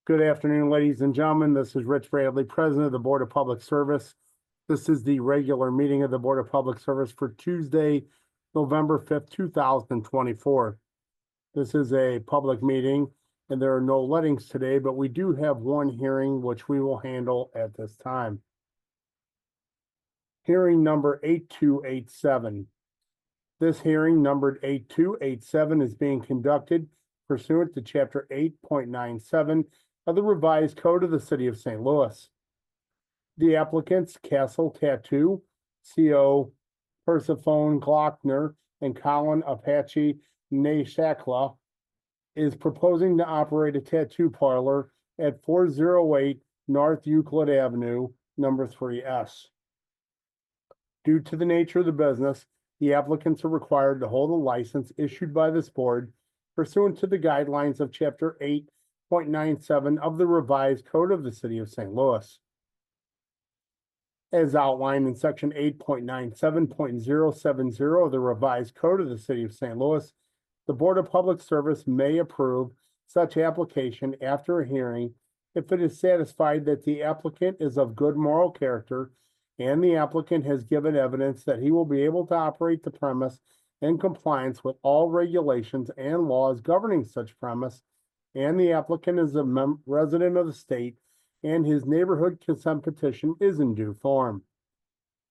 Good afternoon, ladies and gentlemen. This is Rich Bradley, President of the Board of Public Service. This is the regular meeting of the Board of Public Service for Tuesday, November 5th, 2024. This is a public meeting and there are no lettings today, but we do have one hearing which we will handle at this time. Hearing number 8287. This hearing numbered 8287 is being conducted pursuant to Chapter 8.97 of the Revised Code of the City of St. Louis. The applicants, Castle Tattoo, CO Persephone Glockner, and Colin Apache Nashakla, is proposing to operate a tattoo parlor at 408 North Euclid Avenue, number 3S. Due to the nature of the business, the applicants are required to hold a license issued by this board pursuant to the guidelines of Chapter 8.97 of the Revised Code of the City of St. Louis. As outlined in Section 8.97.070 of the Revised Code of the City of St. Louis, the Board of Public Service may approve such application after a hearing if it is satisfied that the applicant is of good moral character and the applicant has given evidence that he will be able to operate the premise in compliance with all regulations and laws governing such premise, and the applicant is a resident of the state and his neighborhood consent petition is in due form,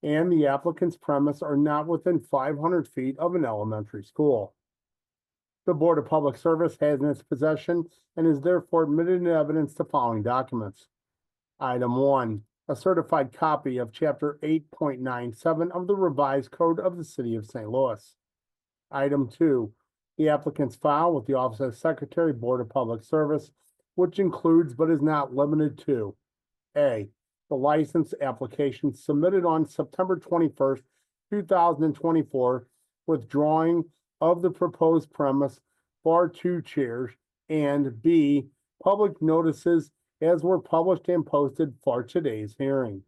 and the applicant's premise are not within 500 feet of an elementary school. The Board of Public Service has in its possession and is therefore admitted into evidence the following documents. Item 1, a certified copy of Chapter 8.97 of the Revised Code of the City of St. Louis. Item 2, the applicant's file with the Office of Secretary, Board of Public Service, which includes but is not limited to A, the license application submitted on September 21st, 2024 with drawing of the proposed premise for 2 chairs, and B, public notices as were published and posted for today's hearing.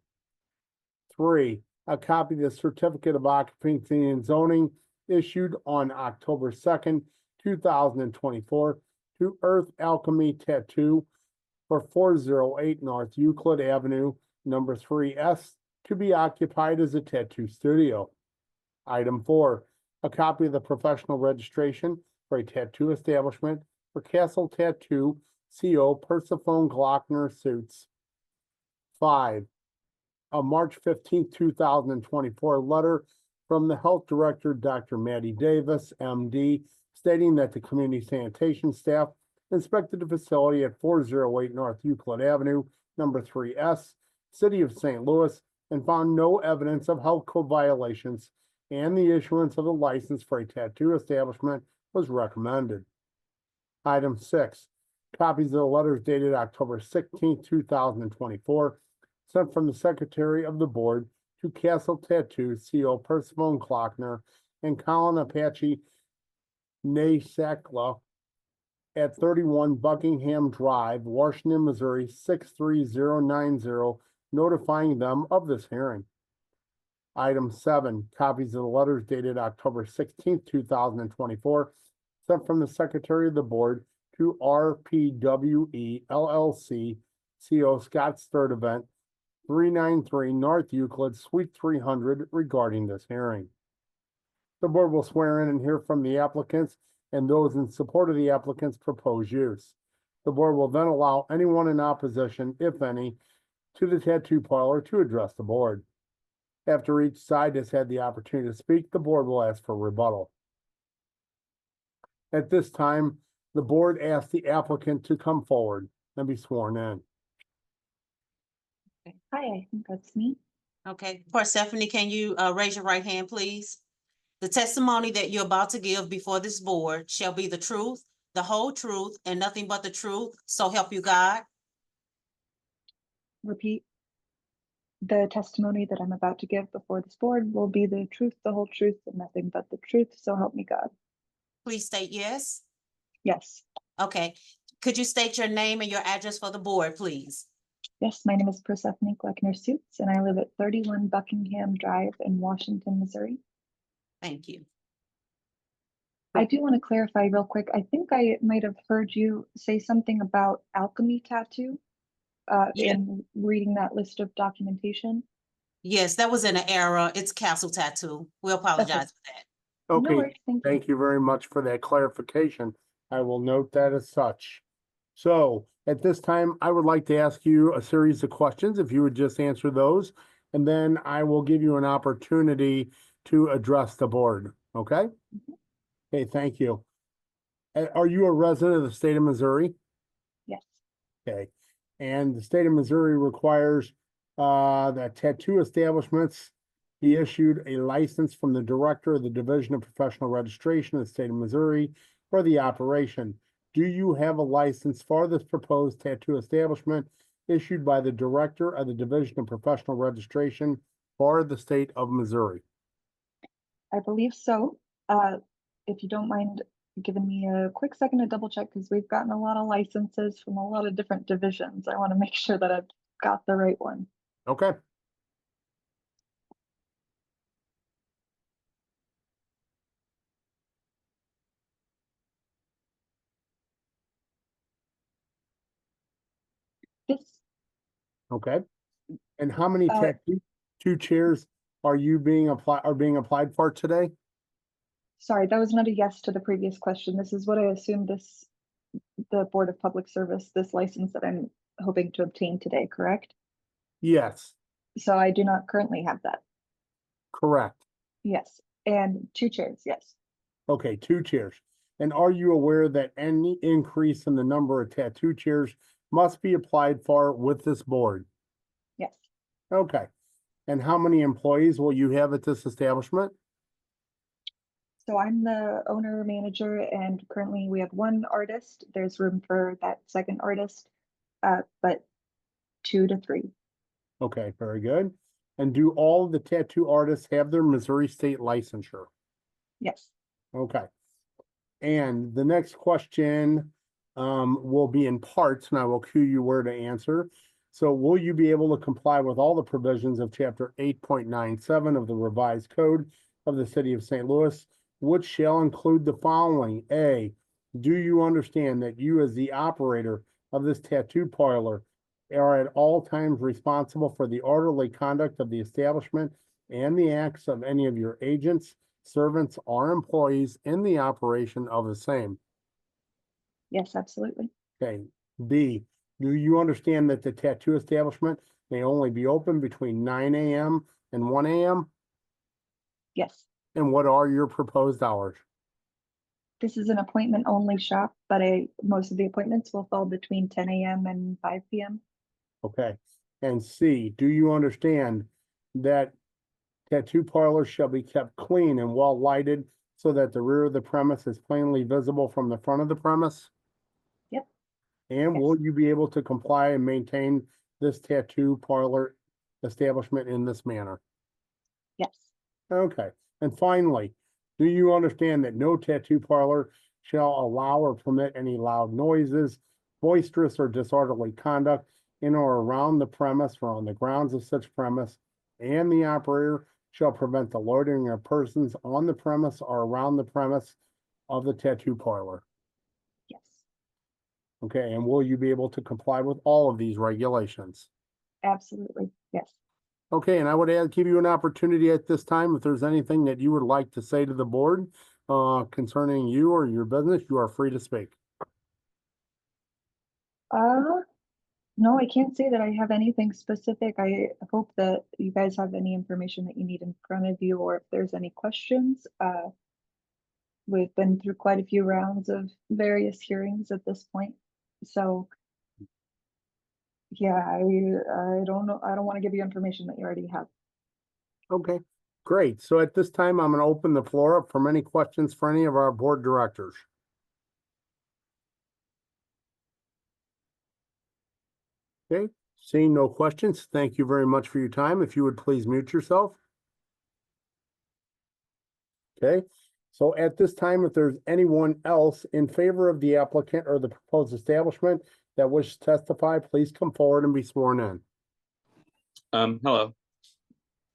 3, a copy of the Certificate of Occupancy and Zoning issued on October 2nd, 2024 to Earth Alchemy Tattoo for 408 North Euclid Avenue, number 3S, to be occupied as a tattoo studio. Item 4, a copy of the professional registration for a tattoo establishment for Castle Tattoo, CO Persephone Glockner Suits. 5, a March 15, 2024 letter from the Health Director, Dr. Maddie Davis, MD, stating that the community sanitation staff inspected the facility at 408 North Euclid Avenue, number 3S, City of St. Louis, and found no evidence of health code violations, and the issuance of a license for a tattoo establishment was recommended. Item 6, copies of the letters dated October 16, 2024, sent from the Secretary of the Board to Castle Tattoo, CO Persephone Glockner, and Colin Apache Nashakla at 31 Buckingham Drive, Washington, Missouri 63090, notifying them of this hearing. Item 7, copies of the letters dated October 16, 2024, sent from the Secretary of the Board to RPWE LLC, CO Scott's Third Event, 393 North Euclid, Suite 300, regarding this hearing. The board will swear in and hear from the applicants and those in support of the applicant's proposed use. The board will then allow anyone in opposition, if any, to the tattoo parlor to address the board. After each side has had the opportunity to speak, the board will ask for rebuttal. At this time, the board asks the applicant to come forward and be sworn in. Hi, I think that's me. Okay, Persephone, can you raise your right hand, please? The testimony that you're about to give before this board shall be the truth, the whole truth, and nothing but the truth, so help you God. Repeat. The testimony that I'm about to give before this board will be the truth, the whole truth, and nothing but the truth, so help me God. Please state yes. Yes. Okay, could you state your name and your address for the board, please? Yes, my name is Persephone Glockner Suits, and I live at 31 Buckingham Drive in Washington, Missouri. Thank you. I do want to clarify real quick. I think I might have heard you say something about alchemy tattoo Yeah. in reading that list of documentation. Yes, that was in an error. It's Castle Tattoo. We apologize for that. No Okay, worries, thank you. thank you very much for that clarification. I will note that as such. So at this time, I would like to ask you a series of questions, if you would just answer those, and then I will give you an opportunity to address the board, okay? Okay, thank you. Are you a resident of the state of Missouri? Yes, Okay, and the state of Missouri requires that tattoo establishments be issued a license from the director of the Division of Professional Registration of the state of Missouri for the operation. Do you have a license for this proposed tattoo establishment issued by the director of the Division of Professional Registration for the state of Missouri? I believe so. If you don't mind giving me a quick second to double check, because we've gotten a lot of licenses from a lot of different divisions. I want to make sure that I've got the right one. Okay. This, Okay. And how many Uh, tattoo chairs are being applied for today? sorry, that was not a yes to the previous question. This is what I assumed the Board of Public Service, this license that I'm hoping to obtain today, correct? Yes, So I do not currently have that. correct. Yes, and 2 chairs, yes. Okay, 2 chairs. And are you aware that any increase in the number of tattoo chairs must be applied for with this board? Yes. Okay. And how many employees will you have at this establishment? So I'm the owner manager, and currently we have 1 artist. There's room for that second artist, but 2 to 3. Okay, very good. And do all the tattoo artists have their Missouri state licensure? Yes. Okay. And the next question will be in parts, and I will cue you where to answer. So will you be able to comply with all the provisions of chapter 8.97 of the revised code of the city of St. Louis, which shall include the following? A, do you understand that you as the operator of this tattoo parlor are at all times responsible for the orderly conduct of the establishment and the acts of any of your agents, servants, or employees in the operation of the same? Yes, absolutely. Okay. B, do you understand that the tattoo establishment may only be open between 9 a.m. and 1 a.m.? Yes. And what are your proposed hours? This is an appointment only shop, but most of the appointments will fall between 10 a.m. and 5 p.m. Okay. And C, do you understand that tattoo parlors shall be kept clean and well lighted so that the rear of the premise is plainly visible from the front of the premise? Yep. And Yes. will you be able to comply and maintain this tattoo parlor establishment in this manner? Yes. Okay. And finally, do you understand that no tattoo parlor shall allow or permit any loud noises, boisterous or disorderly conduct in or around the premise or on the grounds of such premise, and the operator shall prevent the loitering of persons on the premise or around the premise of the tattoo parlor? Yes. Okay, and will you be able to comply with all of these regulations? Absolutely. Yes. Okay, and I would give you an opportunity at this time, if there's anything that you would like to say to the board concerning you or your business, you are free to speak. No, I can't say that I have anything specific. I hope that you guys have any information that you need in front of you, or if there's any questions. We've been through quite a few rounds of various hearings at this point. So yeah, I don't know. I don't want to give you information that you already have. Okay, great. So at this time, I'm going to open the floor up for any questions for any of our board directors. Okay, seeing no questions, thank you very much for your time. If you would please mute yourself. Okay, so at this time, if there's anyone else in favor of the applicant or the proposed establishment that wishes to testify, please come forward and be sworn in. Hello.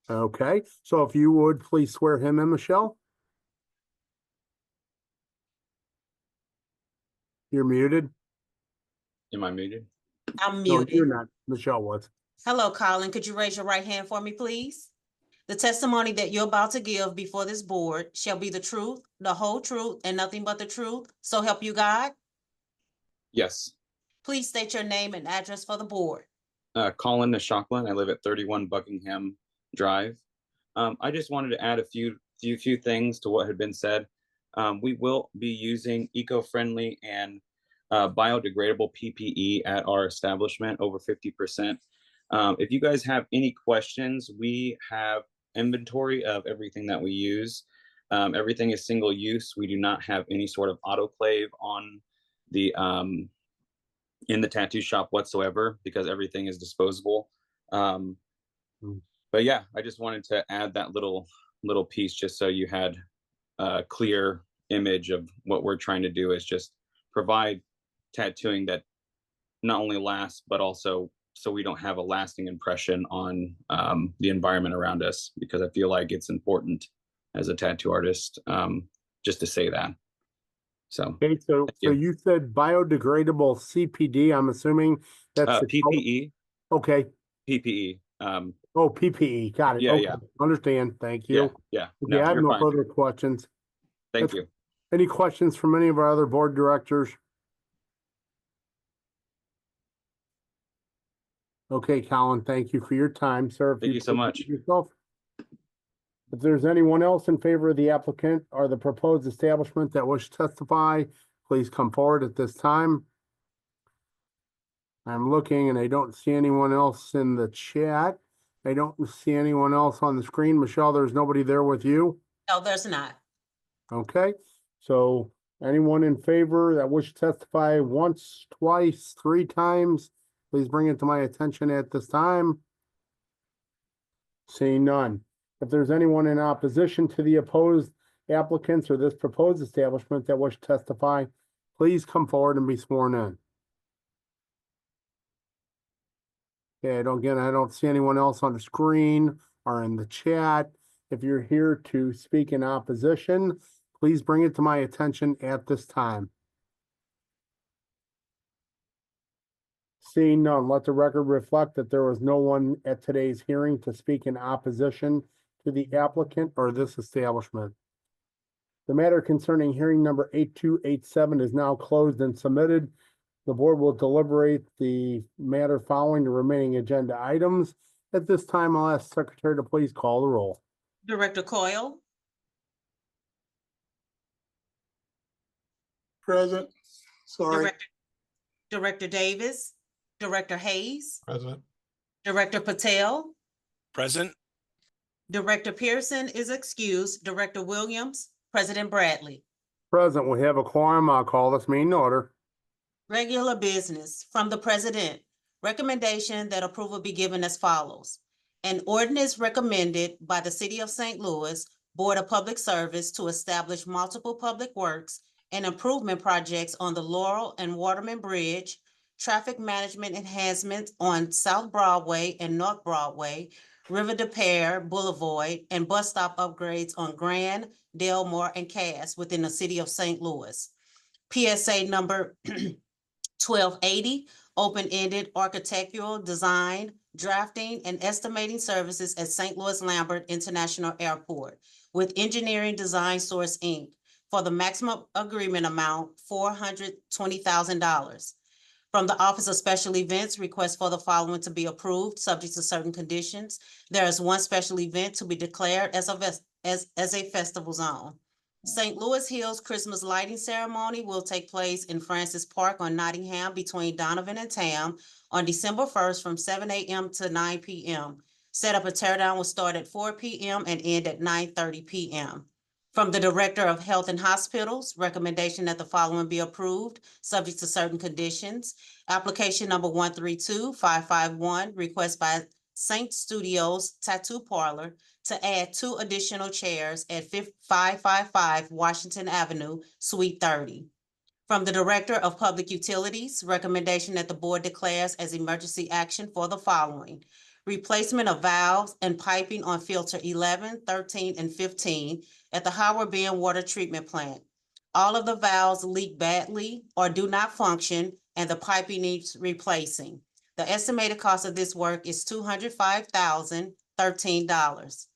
Okay, so if you would please swear him in, Michelle. You're muted. Am I muted? I'm No, you're muted. not. Michelle was. Hello, Colin. Could you raise your right hand for me, please? The testimony that you're about to give before this board shall be the truth, the whole truth, and nothing but the truth. So help you God. Yes. Please state your name and address for the board. Colin Nashaklan. I live at 31 Buckingham Drive. I just wanted to add a few things to what had been said. We will be using eco-friendly and biodegradable PPE at our establishment, over 50%. If you guys have any questions, we have inventory of everything that we use. Everything is single use. We do not have any sort of autoclave on the in the tattoo shop whatsoever, because everything is disposable. But yeah, I just wanted to add that little piece just so you had a clear image of what we're trying to do, is just provide tattooing that not only lasts, but also so we don't have a lasting impression on the environment around us, because I feel like it's important as a tattoo artist just to say that. So Okay, so you. you said biodegradable CPD. I'm assuming that's the PPE, Okay. PPE. Oh, PPE. Got it. Yeah, Okay. yeah. Understand. Thank Yeah, you. yeah. Okay, I have you're no fine. further questions. Thank That's- you. Any questions from any of our other board directors? Okay, Colin, thank you for your time, sir. If Thank you so please much. mute yourself. If there's anyone else in favor of the applicant or the proposed establishment that wish to testify, please come forward at this time. I'm looking and I don't see anyone else in the chat. I don't see anyone else on the screen. Michelle, there's nobody there with you? No, there's not. Okay, so anyone in favor that wish to testify once, twice, three times, please bring it to my attention at this time. Seeing none. If there's anyone in opposition to the opposed applicants or this proposed establishment that wish to testify, please come forward and be sworn in. Okay, I don't see anyone else on the screen or in the chat. If you're here to speak in opposition, please bring it to my attention at this time. Seeing none, let the record reflect that there was no one at today's hearing to speak in opposition to the applicant or this establishment. The matter concerning hearing number 8287 is now closed and submitted. The board will deliberate the matter following the remaining agenda items. At this time, I'll ask Secretary to please call the roll. Director Coyle, Present. Sorry. Director Davis, Director Hayes, Present. Director Patel, Present. Director Pearson is excused, Director Williams, President Bradley. Present, we have a quorum. I'll call this meeting to order. Regular business from the president. Recommendation that approval be given as follows. An ordinance recommended by the City of St. Louis Board of Public Service to establish multiple public works and improvement projects on the Laurel and Waterman Bridge, traffic management enhancements on South Broadway and North Broadway, River de Pere Boulevard, and bus stop upgrades on Grand, Delmore, and Cass within the City of St. Louis. PSA number 1280, open-ended architectural design, drafting, and estimating services at St. Louis Lambert International Airport with Engineering Design Source, Inc. for the maximum agreement amount, $420,000. From the Office of Special Events, request for the following to be approved, subject to certain conditions. There is one special event to be declared as a festival zone. St. Louis Hills Christmas Lighting Ceremony will take place in Francis Park on Nottingham between Donovan and Tam on December 1st from 7 a.m. to 9 p.m. Setup and teardown will start at 4 p.m. and end at 9:30 p.m. From the Director of Health and Hospitals, recommendation that the following be approved, subject to certain conditions. Application number 132551, request by Saint Studios Tattoo Parlor to add 2 additional chairs at 555 Washington Avenue, Suite 30. From the Director of Public Utilities, recommendation that the board declares as emergency action for the following. Replacement of valves and piping on filter 11, 13, and 15 at the Howard Bend Water Treatment Plant. All of the valves leak badly or do not function, and the piping needs replacing. The estimated cost of this work is $205,013.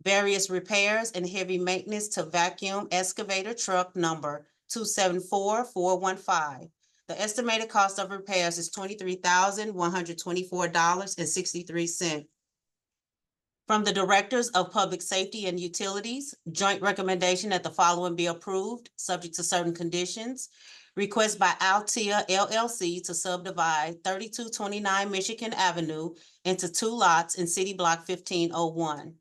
Various repairs and heavy maintenance to vacuum excavator truck number 274415. The estimated cost of repairs is $23,124.63. From the Directors of Public Safety and Utilities, joint recommendation that the following be approved, subject to certain conditions. Request by Altea LLC to subdivide 3229 Michigan Avenue into 2 lots in City Block 1501.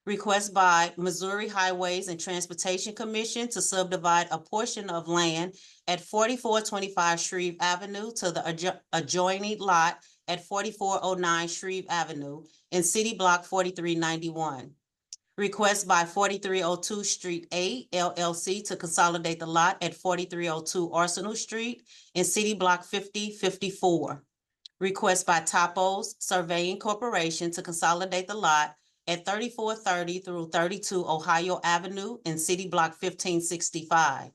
Request by Missouri Highways and Transportation Commission to subdivide a portion of land at 4425 Shreve Avenue to the adjoining lot at 4409 Shreve Avenue in City Block 4391. Request by 4302 Street A LLC to consolidate the lot at 4302 Arsenal Street in City Block 5054. Request by Topos Surveying Corporation to consolidate the lot at 3430 through 32 Ohio Avenue in City Block 1565.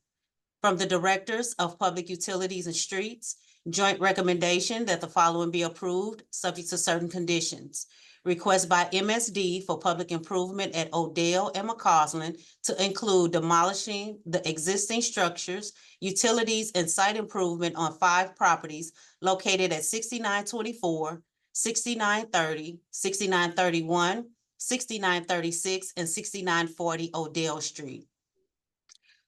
From the Directors of Public Utilities and Streets, joint recommendation that the following be approved, subject to certain conditions. Request by MSD for public improvement at Odell and McCausland to include demolishing the existing structures, utilities, and site improvement on 5 properties located at 6924, 6930, 6931, 6936, and 6940 Odell Street.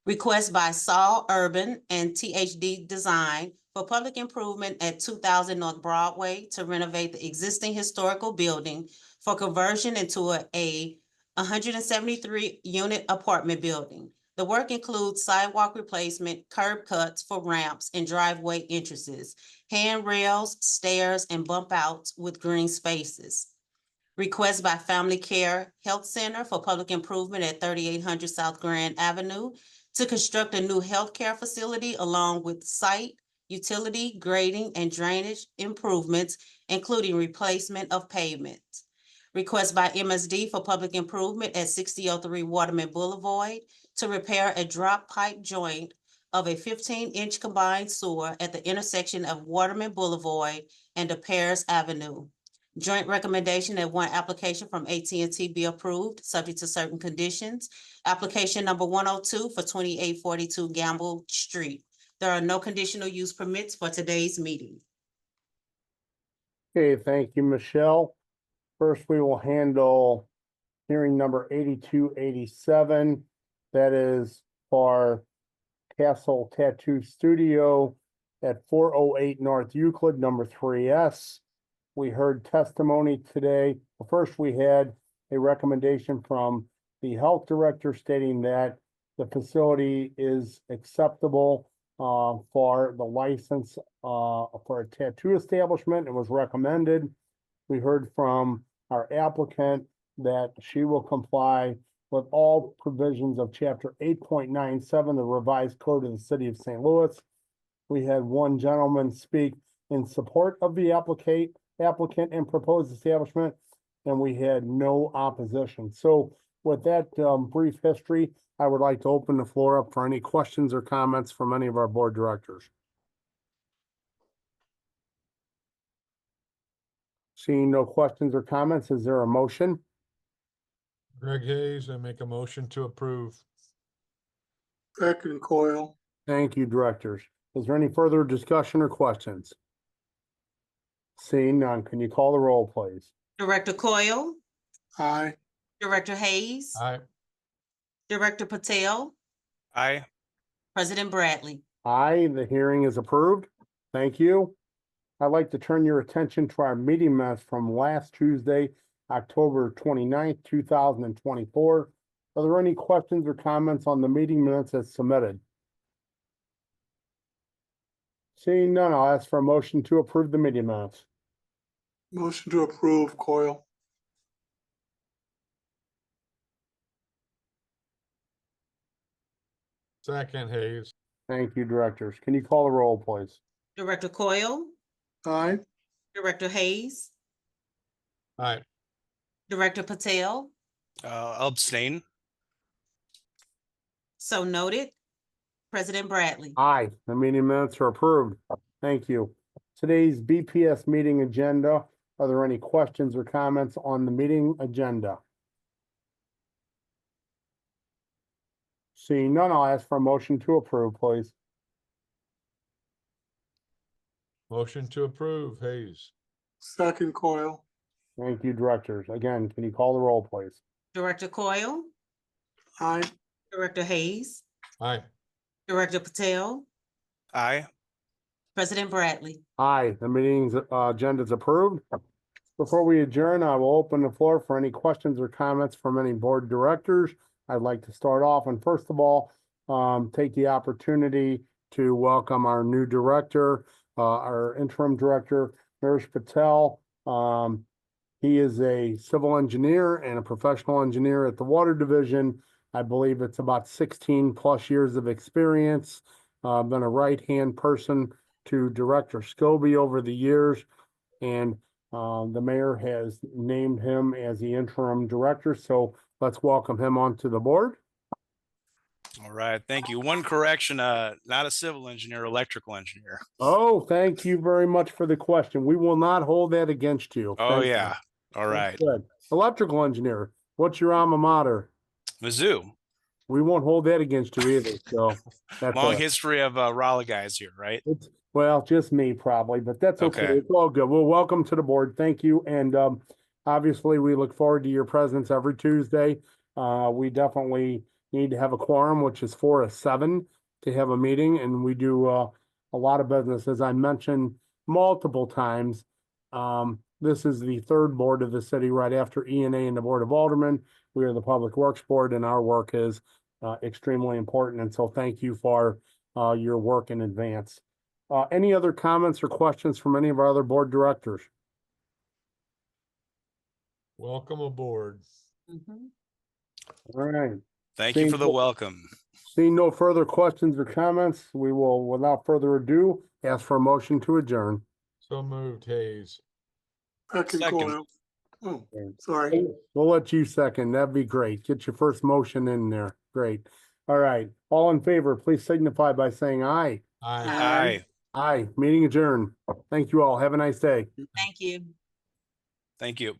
Request by Saul Urban and THD Design for public improvement at 2000 North Broadway to renovate the existing historical building for conversion into a 173 unit apartment building. The work includes sidewalk replacement, curb cuts for ramps and driveway entrances, handrails, stairs, and bump outs with green spaces. Request by Family Care Health Center for public improvement at 3800 South Grand Avenue to construct a new healthcare facility along with site, utility, grading, and drainage improvements, including replacement of pavement. Request by MSD for public improvement at 6003 Waterman Boulevard to repair a drop pipe joint of a 15-inch combined sewer at the intersection of Waterman Boulevard and DeParis Avenue. Joint recommendation that one application from AT&T be approved, subject to certain conditions. Application number 102 for 2842 Gamble Street. There are no conditional use permits for today's meeting. Okay, thank you, Michelle. First, we will handle hearing number 8287. That is for Castle Tattoo Studio at 408 North Euclid, number 3S. We heard testimony today. Well, first, we had a recommendation from the health director stating that the facility is acceptable for the license for a tattoo establishment and was recommended. We heard from our applicant that she will comply with all provisions of chapter 8.97, the revised code of the city of St. Louis. We had one gentleman speak in support of the applicant and proposed establishment, and we had no opposition. So with that brief history, I would like to open the floor up for any questions or comments from any of our board directors. Seeing no questions or comments, is there a motion? Greg Hayes, I make a motion to approve. Second Coyle. Thank you, directors. Is there any further discussion or questions? Seeing none, can you call the roll, please? Director Coyle, Aye. Director Hayes, Aye. Director Patel, Aye. President Bradley. Aye, the hearing is approved. Thank you. I'd like to turn your attention to our meeting minutes from last Tuesday, October 29th, 2024. Are there any questions or comments on the meeting minutes as submitted? Seeing none, I'll ask for a motion to approve the meeting minutes. Motion to approve Coyle. Second Hayes. Thank you, directors. Can you call the roll, please? Director Coyle, Aye. Director Hayes, Aye. Director Abstain. so noted. President Bradley. Aye, the meeting minutes are approved. Thank you. Today's BPS meeting agenda, are there any questions or comments on the meeting agenda? Seeing none, I'll ask for a motion to approve, please. Motion to approve, Hayes. Second Coyle. Thank you, directors. Again, can you call the roll, please? Director Coyle, Aye. Director Hayes, Aye. Director Patel, Aye. President Bradley. Aye, the meeting's agenda is approved. Before we adjourn, I will open the floor for any questions or comments from any board directors. I'd like to start off and first of all, take the opportunity to welcome our new director, our interim director, Naresh Patel. He is a civil engineer and a professional engineer at the Water Division. I believe it's about 16+ years of experience. Been a right-hand person to Director Scobie over the years. And the mayor has named him as the interim director. So let's welcome him onto the board. All right, thank you. One correction, not a civil engineer, electrical engineer. Oh, thank you very much for the question. We will not hold that against you. Oh, Thank you. yeah. All right. That's good. Electrical engineer, what's your alma mater? Mizzou, We won't hold that against you either, so. that's long a- history of Raleigh guys here, right? It's, well, just me probably, but that's okay. Okay. It's all good. Well, welcome to the board. Thank you. And obviously, we look forward to your presence every Tuesday. We definitely need to have a quorum, which is 4 to 7 to have a meeting, and we do a lot of business. As I mentioned multiple times, this is the third board of the city right after E&A and the Board of Aldermen. We are the Public Works Board, and our work is extremely important. And so thank you for your work in advance. Any other comments or questions from any of our other board directors? Welcome aboard. Mhm. All right. Thank you for the Seeing- welcome. Seeing no further questions or comments, we will, without further ado, ask for a motion to adjourn. So moved, Hayes. Second Second. Coyle. Oh, sorry. We'll let you second. That'd be great. Get your first motion in there. Great. All right. All in favor, please signify by saying aye. Aye. Aye. Aye. Meeting adjourned. Thank you all. Have a nice day. Thank you. Thank you.